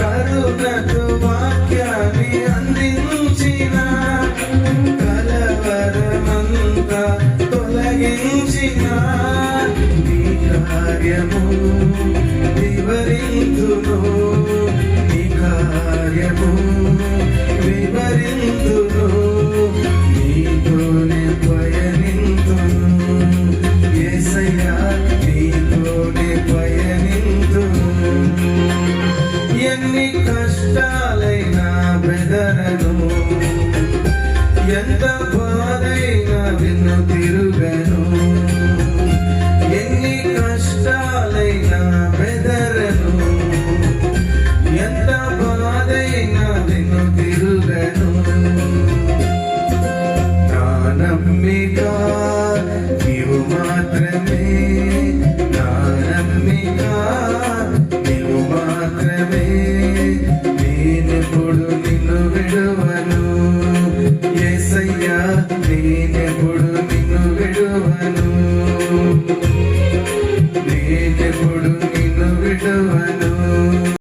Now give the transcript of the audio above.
కరుణకు వాక్యాన్ని అందించిన కలవరమంతా తొలగించిన నీ కార్యము వివరింతును, నీ కార్యము వివరింతును, నీతోనే పయనింతును యేసయ్యా, నీతోనే పయనింతును. ఎన్ని కష్టాలైనా బెదరను, ఎంత బాధైనా వెన్ను తిరుగను, ఎన్ని కష్టాలైనా బెదరను, ఎంత బాధైనా వెన్ను తిరుగను. నా నమ్మిక నీవు మాత్రమే, నా నమ్మిక నీవు మాత్రమే, నేనెప్పుడు నిన్ను విడువను యేసయ్యా, నేనెప్పుడు